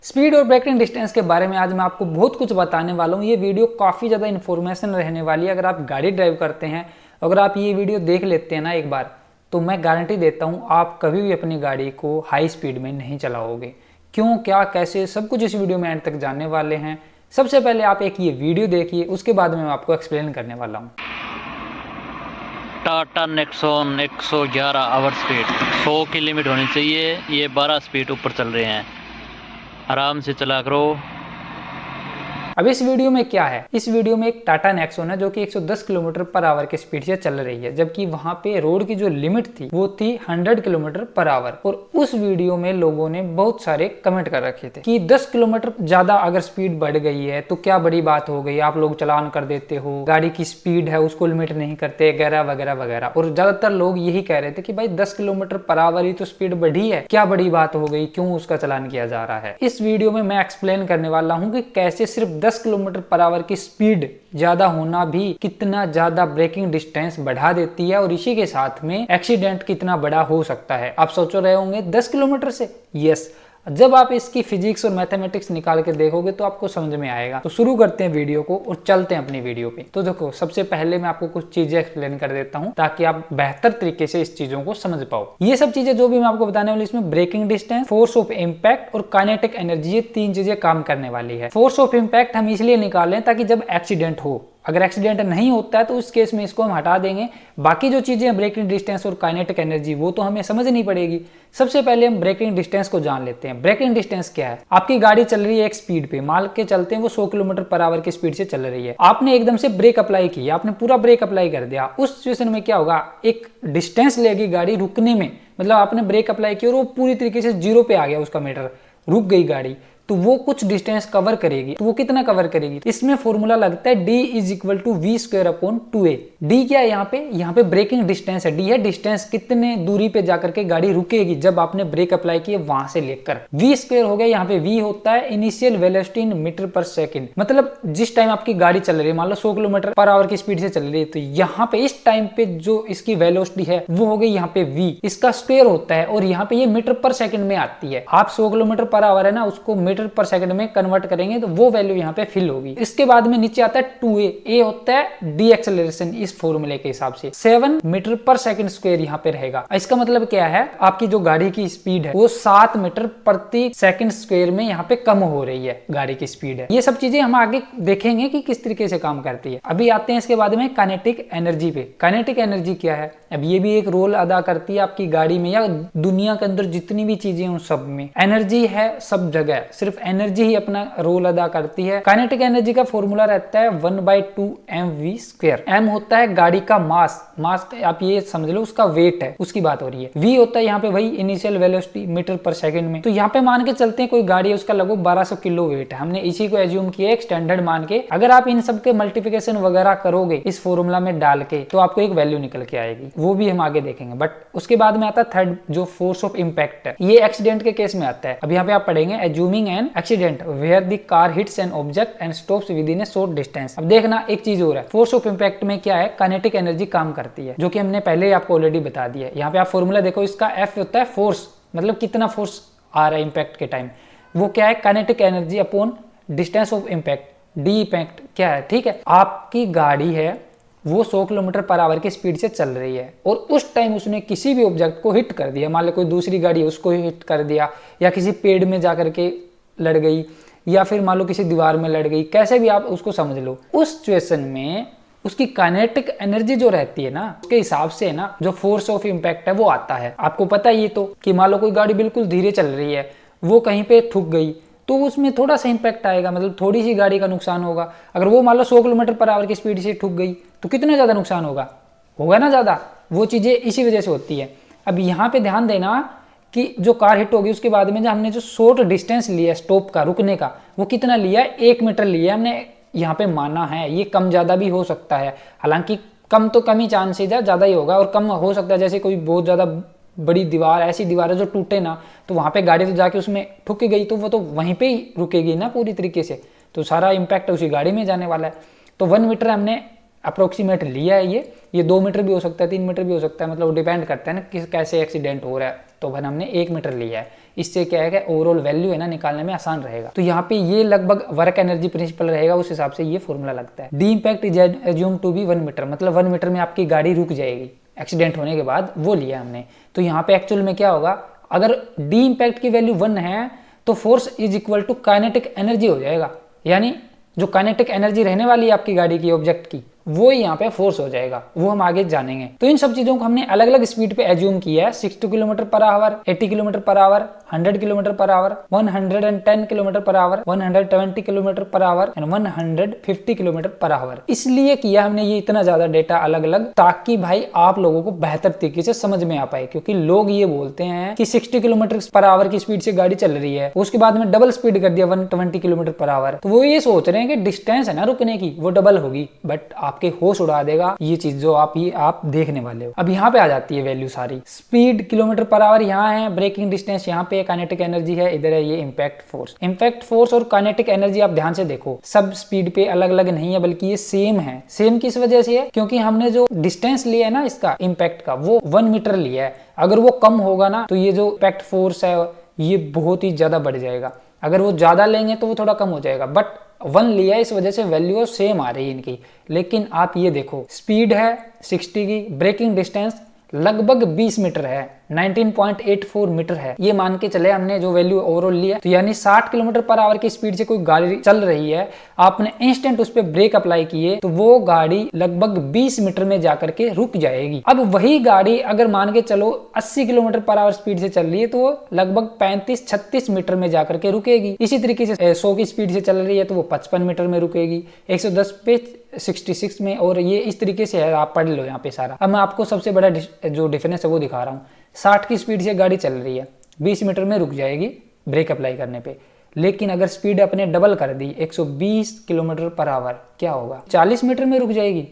Speed और breaking distance के बारे में आज मैं आपको बहुत कुछ बताने वाला हूँ। ये वीडियो काफ़ी ज़्यादा इन्फॉर्मेशन रहने वाली है। अगर आप गाड़ी ड्राइव करते हैं, अगर आप ये वीडियो देख लेते हैं ना एक बार, तो मैं गारंटी देता हूँ आप कभी भी अपनी गाड़ी को हाई स्पीड में नहीं चलाओगे। क्यों, क्या, कैसे, सब कुछ इस वीडियो में एंड तक जानने वाले हैं। सबसे पहले आप एक ये वीडियो देखिए, उसके बाद में मैं आपको एक्सप्लेन करने वाला हूँ। टाटा नेक्सॉन 111 आवर स्पीड 100 की लिमिट होनी चाहिए। ये 12 स्पीड ऊपर चल रहे हैं, आराम से चला करो। अब इस वीडियो में क्या है, इस वीडियो में एक टाटा नेक्सॉन है जो कि 110 किलोमीटर पर आवर की स्पीड से चल रही है, जबकि वहां पे रोड की जो लिमिट थी वो थी 100 किलोमीटर पर आवर। और उस वीडियो में लोगों ने बहुत सारे कमेंट कर रखे थे कि 10 किलोमीटर ज्यादा अगर स्पीड बढ़ गई है तो क्या बड़ी बात हो गई, आप लोग चलान कर देते हो, गाड़ी की स्पीड है उसको लिमिट नहीं करते, वगैरह वगैरह वगैरह। और ज्यादातर लोग यही कह रहे थे कि भाई 10 किलोमीटर पर आवर ही तो स्पीड बढ़ी है, क्या बड़ी बात हो गई, क्यों उसका चलान किया जा रहा है। इस वीडियो में मैं एक्सप्लेन करने वाला हूँ कि कैसे सिर्फ 10 किलोमीटर पर आवर की स्पीड ज्यादा होना भी कितना ज्यादा ब्रेकिंग डिस्टेंस बढ़ा देती है, और इसी के साथ में एक्सीडेंट कितना बड़ा हो सकता है। आप सोच रहे होंगे 10 किलोमीटर से, यस, जब आप इसकी फिजिक्स और मैथमेटिक्स निकाल के देखोगे तो आपको समझ में आएगा। तो शुरू करते हैं वीडियो को और चलते हैं अपनी वीडियो पे। तो देखो, सबसे पहले मैं आपको कुछ चीजें एक्सप्लेन कर देता हूं ताकि आप बेहतर तरीके से इस चीजों को समझ पाओ। ये सब चीजें जो भी मैं आपको बताने वाली, इसमें braking distance, force of impact और काइनेटिक एनर्जी, ये तीन चीजें काम करने वाली है। फोर्स ऑफ इम्पैक्ट हम इसलिए निकालें ताकि जब एक्सीडेंट हो, अगर एक्सीडेंट नहीं होता है तो उस केस में इसको हम हटा देंगे। बाकी जो चीजें हैं ब्रेकिंग डिस्टेंस और काइनेटिक एनर्जी, वो तो हमें समझनी पड़ेगी। सबसे पहले हम ब्रेकिंग डिस्टेंस को जान लेते हैं। ब्रेकिंग डिस्टेंस क्या है? आपकी गाड़ी चल रही है एक स्पीड पे, मान के चलते हैं वो 100 किलोमीटर पर आवर की स्पीड से चल रही है। आपने एकदम से ब्रेक अप्लाई किया, आपने पूरा ब्रेक अप्लाई कर दिया। उस सिचुएशन में क्या होगा, एक डिस्टेंस लेगी गाड़ी रुकने में, मतलब आपने ब्रेक अप्लाई किया और वो पूरी तरीके से जीरो पे आ गया, उसका मीटर रुक गई गाड़ी, तो वो कुछ डिस्टेंस कवर करेगी। तो वो कितना कवर करेगी? इसमें फॉर्मूला लगता है d = v²/2a। d क्या है यहाँ पे ब्रेकिंग डिस्टेंस है। d है डिस्टेंस, कितने दूरी पे जाकर के गाड़ी रुकेगी जब आपने ब्रेक अप्लाई किए वहां से लेकर। v² हो गया, यहाँ पे v होता है इनिशियल वेलोसिटी इन मीटर पर सेकेंड, मतलब जिस टाइम आपकी गाड़ी चल रही है, मान लो 100 किलोमीटर पर आवर की स्पीड से चल रही है, तो यहाँ पे इस टाइम पे जो इसकी वेलोसिटी है वो हो गई यहाँ पे v, इसका स्क्वायर होता है, और यहाँ पे ये मीटर पर सेकेंड में आती है। आप 100 किलोमीटर पर आवर है ना, उसको मीटर पर सेकंड में कन्वर्ट करेंगे तो वो वैल्यू यहाँ पे फिल होगी। इसके बाद में नीचे आता है 2a, a होता है डी एक्सेलरेशन, इस फॉर्मूले के हिसाब से 7 मीटर पर सेकंड स्क्वायर यहाँ पे रहेगा। इसका मतलब क्या है, आपकी जो गाड़ी की स्पीड है वो 7 मीटर प्रति सेकंड स्क्वायर में यहाँ पे कम हो रही है, गाड़ी की स्पीड है। ये सब चीजें हम आगे देखेंगे कि किस तरीके से काम करती है। अभी आते हैं इसके बाद में काइनेटिक एनर्जी पे। काइनेटिक एनर्जी क्या है? अब ये भी एक रोल अदा करती है आपकी गाड़ी में या दुनिया के अंदर जितनी भी चीजें उन सब में एनर्जी है, सब जगह सिर्फ एनर्जी ही अपना रोल अदा करती है। काइनेटिक एनर्जी का फॉर्मूला रहता है 1/2 mv²। m होता है गाड़ी का मास, आप ये समझ लो उसका वेट है, उसकी बात हो रही है। v होता है यहाँ पे वही इनिशियल वेलोसिटी मीटर पर सेकंड में। तो यहाँ पे मान के चलते हैं कोई गाड़ी है, उसका लगभग 1200 किलो वेट है, हमने इसी को एज्यूम किया एक स्टैंडर्ड मान के। अगर आप इन सब के मल्टीप्लिकेशन वगैरह करोगे इस फॉर्मूला में डाल के तो आपको एक वैल्यू निकल के आएगी, वो भी हम आगे देखेंगे। बट उसके बाद में आता है थर्ड, जो फोर्स ऑफ इम्पैक्ट है। ये एक्सीडेंट के केस में आता है। अब यहाँ पे आप पढ़ेंगे assuming an accident where the car hits an object and stops within a short distance. अब देखना एक चीज हो रहा है, फोर्स ऑफ इम्पैक्ट में क्या है, काइनेटिक एनर्जी काम करती है, जो कि हमने पहले ही आपको ऑलरेडी बता दिया है। यहाँ पे आप फॉर्मूला देखो, इसका F होता है फोर्स, मतलब कितना फोर्स आ रहा है इम्पैक्ट के टाइम, वो क्या है, kinetic energy upon distance of impact. D impact क्या है, ठीक है, आपकी गाड़ी है वो 100 किलोमीटर पर आवर की स्पीड से चल रही है और उस टाइम उसने किसी भी ऑब्जेक्ट को हिट कर दिया, मान लो कोई दूसरी गाड़ी है उसको हिट कर दिया, या किसी पेड़ में जाकर के लड़ गई, या फिर मान लो किसी दीवार में लड़ गई, कैसे भी आप उसको समझ लो। उस सिचुएशन में उसकी काइनेटिक एनर्जी जो रहती है ना, उसके हिसाब से ना जो फोर्स ऑफ इम्पैक्ट है वो आता है। आपको पता है ये तो, कि मान लो कोई गाड़ी बिल्कुल धीरे चल रही है, वो कहीं पे ठुक गई तो उसमें थोड़ा सा इम्पैक्ट आएगा, मतलब थोड़ी सी गाड़ी का नुकसान होगा। अगर वो मान लो 100 किलोमीटर पर आवर की स्पीड से ठुक गई तो कितना ज्यादा नुकसान होगा ना ज्यादा। वो चीजें इसी वजह से होती है। अब यहाँ पे ध्यान देना कि जो कार हिट होगी उसके बाद में जो हमने जो शॉर्ट डिस्टेंस लिया स्टॉप का, रुकने का, वो कितना लिया है, 1 मीटर लिया हमने यहाँ पे माना है। ये कम ज्यादा भी हो सकता है, हालांकि कम तो कम ही चांसेज है, ज्यादा ही होगा, और कम हो सकता है जैसे कोई बहुत ज्यादा बड़ी दीवार, ऐसी दीवार है जो टूटे ना, तो वहां पे गाड़ी तो जाके उसमें ठुक गई तो वो तो वहीं पे ही रुकेगी ना पूरी तरीके से, तो सारा इम्पैक्ट उसी गाड़ी में जाने वाला है। तो 1 मीटर हमने अप्रोक्सीमेट लिया है। ये 2 मीटर भी हो सकता है, 3 मीटर भी हो सकता है, मतलब डिपेंड करता है ना किस कैसे एक्सीडेंट हो रहा है। तो हमने 1 मीटर लिया है। इससे क्या है कि ओवरऑल वैल्यू है ना निकालने में आसान रहेगा। तो यहाँ पे ये लगभग वर्क एनर्जी प्रिंसिपल रहेगा, उस हिसाब से ये फॉर्मूला लगता है। D impact is assume to be 1 metre, मतलब 1 मीटर में आपकी गाड़ी रुक जाएगी एक्सीडेंट होने के बाद, वो लिया हमने। तो यहाँ पे एक्चुअल में क्या होगा, अगर डी इम्पैक्ट की वैल्यू 1 है तो force is equal to kinetic energy हो जाएगा, यानी जो काइनेटिक एनर्जी रहने वाली है आपकी गाड़ी की ऑब्जेक्ट की, वो ही यहाँ पे फोर्स हो जाएगा, वो हम आगे जानेंगे। तो इन सब चीजों को हमने अलग अलग स्पीड पे एज्यूम किया है, 60 kilometre per hour, 80 kilometre per hour, 100 kilometre per hour, 110 kilometre per hour, 120 kilometre per hour and 150 kilometre per hour. इसलिए किया हमने ये इतना ज्यादा डेटा अलग अलग, ताकि भाई आप लोगों को बेहतर तरीके से समझ में आ पाए। क्योंकि लोग ये बोलते हैं कि 60 किलोमीटर पर आवर की स्पीड से गाड़ी चल रही है, उसके बाद में डबल स्पीड कर दिया 120 किलोमीटर पर आवर, तो वो ये सोच रहे हैं कि डिस्टेंस है ना रुकने की वो डबल होगी, बट आपके होश उड़ा देगा ये चीज जो आप देखने वाले हो। अब यहाँ पे आ जाती है वैल्यू सारी, स्पीड किलोमीटर पर आवर यहाँ है, ब्रेकिंग डिस्टेंस यहाँ पे, काइनेटिक एनर्जी है इधर है, ये इम्पैक्ट फोर्स। इम्पैक्ट फोर्स और काइनेटिक एनर्जी आप ध्यान से देखो, सब स्पीड पे अलग अलग नहीं है, बल्कि ये सेम है। सेम किस वजह से है, क्योंकि हमने जो डिस्टेंस लिया है ना इसका इम्पैक्ट का, वो 1 मीटर लिया है। अगर वो कम होगा ना तो ये जो इम्पैक्ट फोर्स है ये बहुत ही ज्यादा बढ़ जाएगा, अगर वो ज्यादा लेंगे तो वो थोड़ा कम हो जाएगा। बट 1 लिया है, इस वजह से वैल्यू सेम आ रही है इनकी। लेकिन आप ये देखो, स्पीड है 60 की, ब्रेकिंग डिस्टेंस लगभग 20 मीटर है, 19.84 मीटर है। ये मान के चले हमने जो वैल्यू ओवरऑल ली है, तो यानी 60 किलोमीटर पर आवर की स्पीड से कोई गाड़ी चल रही है, आपने इंस्टेंट उस पर ब्रेक अप्लाई किए तो वो गाड़ी लगभग 20 मीटर में जाकर के रुक जाएगी। अब वही गाड़ी अगर मान के चलो 80 किलोमीटर पर आवर स्पीड से चल रही है तो वो लगभग 35-36 मीटर में जाकर के रुकेगी। इसी तरीके से 100 की स्पीड से चल रही है तो वो 55 मीटर में रुकेगी, 110 पे 66 में, और ये इस तरीके से है, आप पढ़ लो यहाँ पे सारा। अब मैं आपको सबसे बड़ा जो डिफरेंस है वो दिखा रहा हूँ। 60 की स्पीड से गाड़ी चल रही है, 20 मीटर में रुक जाएगी ब्रेक अप्लाई करने पे। लेकिन अगर स्पीड अपने डबल कर दी 120 किलोमीटर पर आवर, क्या होगा, 40 मीटर में रुक जाएगी?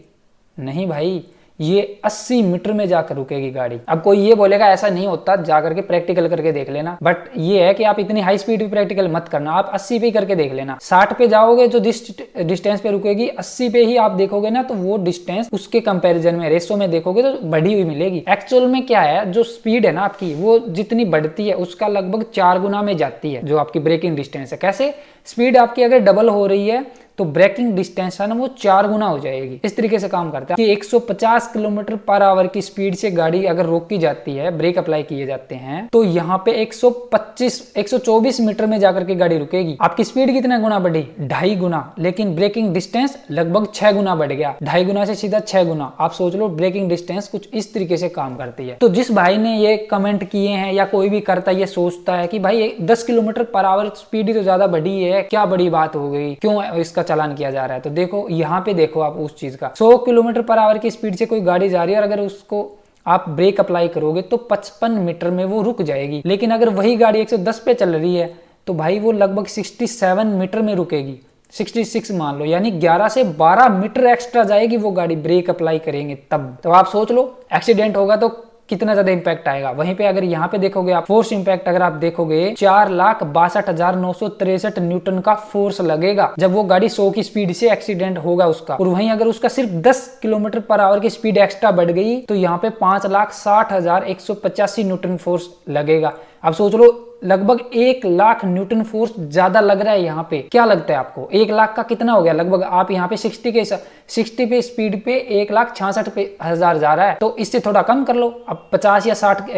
नहीं भाई, ये 80 मीटर में जाकर रुकेगी गाड़ी। अब कोई ये बोलेगा ऐसा नहीं होता, जाकर के प्रैक्टिकल करके देख लेना, बट ये है कि आप इतनी हाई स्पीड पे प्रैक्टिकल मत करना, आप 80 पे करके देख लेना। 60 पे जाओगे जो डिस्टेंस पे रुकेगी, 80 पे ही आप देखोगे ना तो वो डिस्टेंस उसके कंपैरिजन में रेशो में देखोगे तो बढ़ी हुई मिलेगी। एक्चुअल में क्या है, जो स्पीड है ना आपकी, वो जितनी बढ़ती है उसका लगभग 4 गुना में जाती है जो आपकी ब्रेकिंग डिस्टेंस है। कैसे, स्पीड आपकी अगर डबल हो रही है तो ब्रेकिंग डिस्टेंस है ना वो 4 गुना हो जाएगी। इस तरीके से काम करता है कि 150 किलोमीटर पर आवर की स्पीड से गाड़ी अगर रोकी जाती है, ब्रेक अप्लाई किए जाते हैं, तो यहाँ पे 124 मीटर में जाकर के गाड़ी रुकेगी। आपकी स्पीड कितना गुना बढ़ी? 2.5 गुना, लेकिन ब्रेकिंग डिस्टेंस लगभग 6 गुना बढ़ गया। 2.5 गुना से सीधा 6 गुना। आप सोच लो ब्रेकिंग डिस्टेंस कुछ इस तरीके से काम करती है। तो जिस भाई ने ये कमेंट किए हैं या कोई भी करता है ये सोचता है कि भाई 10 किलोमीटर पर आवर स्पीड ही तो ज्यादा बढ़ी है, क्या बड़ी बात हो गई, क्यों इसका चालान किया जा रहा है? तो देखो यहाँ पे देखो आप उस चीज का, 100 किलोमीटर पर आवर की स्पीड से कोई गाड़ी जा रही है और अगर उसको आप ब्रेक अप्लाई करोगे तो 55 मीटर में वो रुक जाएगी। लेकिन अगर वही गाड़ी 110 पे चल रही है तो भाई वो लगभग 67 मीटर में रुकेगी, 66 मान लो, यानी 11 से 12 मीटर एक्स्ट्रा जाएगी वो गाड़ी ब्रेक अप्लाई करेंगे तब। तो आप सोच लो एक्सीडेंट होगा तो कितना ज्यादा इंपैक्ट आएगा। वहीं पे अगर यहाँ पे देखोगे आप फोर्स इंपैक्ट, अगर आप देखोगे 4,62,963 न्यूटन का फोर्स लगेगा जब वो गाड़ी 100 की स्पीड से एक्सीडेंट होगा उसका। और वहीं अगर उसका सिर्फ 10 किलोमीटर पर आवर की स्पीड एक्स्ट्रा बढ़ गई तो यहाँ पे 5,60,185 न्यूटन फोर्स लगेगा। अब सोच लो लगभग 1 लाख न्यूटन फोर्स ज्यादा लग रहा है यहाँ पे। क्या लगता है आपको 1 लाख का कितना हो गया? लगभग आप यहाँ पे 60 पे स्पीड पे 1,66,000 जा रहा है, तो इससे थोड़ा कम कर लो, अब 50 या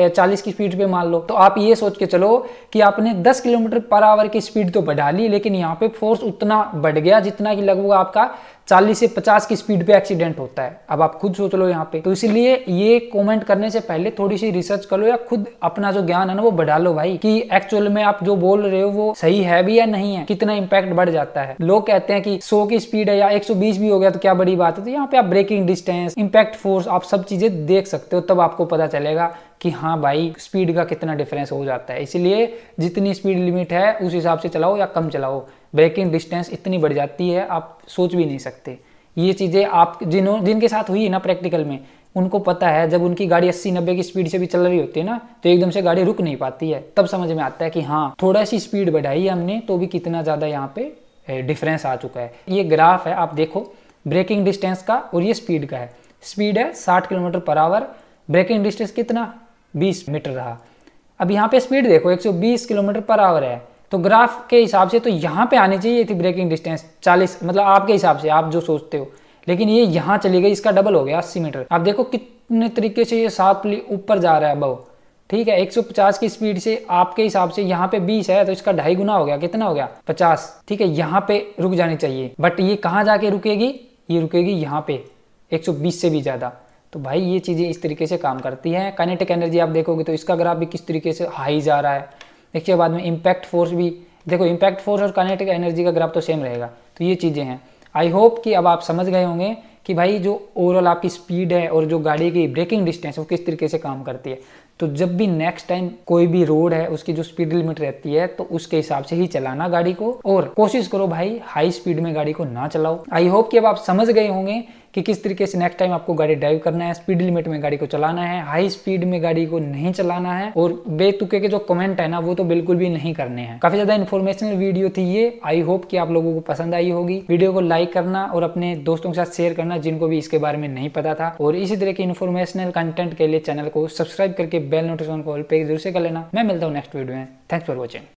40 की स्पीड पे मान लो। तो आप ये सोच के चलो कि आपने 10 किलोमीटर पर आवर की स्पीड तो बढ़ा ली, लेकिन यहाँ पे फोर्स उतना बढ़ गया जितना कि लगभग आपका 40 से 50 की स्पीड पे एक्सीडेंट होता है। अब आप खुद सोच लो यहाँ पे। तो इसलिए ये कमेंट करने से पहले थोड़ी सी रिसर्च कर लो या खुद अपना जो ज्ञान है ना वो बढ़ा लो भाई, कि एक्चुअल में आप जो बोल रहे हो वो सही है भी या नहीं है, कितना इंपैक्ट बढ़ जाता है। लोग कहते हैं कि 100 की स्पीड है या 120 भी हो गया तो क्या बड़ी बात है। तो यहाँ पे आप ब्रेकिंग डिस्टेंस, इंपैक्ट फोर्स, आप सब चीजें देख सकते हो, तब आपको पता चलेगा कि हाँ भाई स्पीड का कितना डिफरेंस हो जाता है। इसलिए जितनी स्पीड लिमिट है उस हिसाब से चलाओ या कम चलाओ, ब्रेकिंग डिस्टेंस इतनी बढ़ जाती है आप सोच भी नहीं सकते। ये चीजें आप जिनके साथ हुई है ना प्रैक्टिकल में, उनको पता है। जब उनकी गाड़ी 80-90 की स्पीड से भी चल रही होती है ना तो एकदम से गाड़ी रुक नहीं पाती है, तब समझ में आता है कि हाँ थोड़ा सी स्पीड बढ़ाई है हमने तो भी कितना ज्यादा यहाँ पे डिफरेंस आ चुका है। ये ग्राफ है, आप देखो ब्रेकिंग डिस्टेंस का और ये स्पीड का है। स्पीड है 60 kilometre per hour, breaking distance कितना 20 मीटर रहा। अब यहाँ पे स्पीड देखो 120 किलोमीटर पर आवर है, तो ग्राफ के हिसाब से तो यहाँ पे आनी चाहिए थी ब्रेकिंग डिस्टेंस 40, मतलब आपके हिसाब से आप जो सोचते हो, लेकिन ये यहाँ चली गई, इसका डबल हो गया 80 मीटर। आप देखो कितने तरीके से ये शार्पली ऊपर जा रहा है अबव, ठीक है। 150 की स्पीड से आपके हिसाब से यहाँ पे 20 है तो इसका 2.5 गुना हो गया, कितना हो गया 50, ठीक है। यहाँ पे रुक जानी चाहिए, बट ये कहाँ जाके रुकेगी, ये रुकेगी यहाँ पे 120 से भी ज़्यादा। तो भाई ये चीज़ें इस तरीके से काम करती हैं। काइनेटिक एनर्जी आप देखोगे तो इसका ग्राफ भी किस तरीके से हाई जा रहा है। इसके बाद में इम्पैक्ट फोर्स भी देखो, इम्पैक्ट फोर्स और काइनेटिक एनर्जी का ग्राफ तो सेम रहेगा। तो ये चीज़ें हैं। आई होप कि अब आप समझ गए होंगे कि भाई जो ओवरऑल आपकी स्पीड है और जो गाड़ी की ब्रेकिंग डिस्टेंस है वो किस तरीके से काम करती है। तो जब भी नेक्स्ट टाइम कोई भी रोड है उसकी जो स्पीड लिमिट रहती है तो उसके हिसाब से ही चलाना गाड़ी को, और कोशिश करो भाई हाई स्पीड में गाड़ी को ना चलाओ। आई होप कि अब आप समझ गए होंगे कि किस तरीके से नेक्स्ट टाइम आपको गाड़ी ड्राइव करना है, स्पीड लिमिट में गाड़ी को चलाना है, हाई स्पीड में गाड़ी को नहीं चलाना है, और बेतुके के जो कमेंट है ना वो तो बिल्कुल भी नहीं करने हैं। काफी ज्यादा इन्फॉर्मेशनल वीडियो थी ये। आई होप कि आप लोगों को पसंद आई होगी। वीडियो को लाइक करना और अपने दोस्तों के साथ शेयर करना जिनको भी इसके बारे में नहीं पता था, और इसी तरह के इन्फॉर्मेशनल कंटेंट के लिए चैनल को सब्सक्राइब करके बेल नोटिफिकेशन को ऑल पे जरूर से कर लेना। मैं मिलता हूँ नेक्स्ट वीडियो में। Thanks for watching.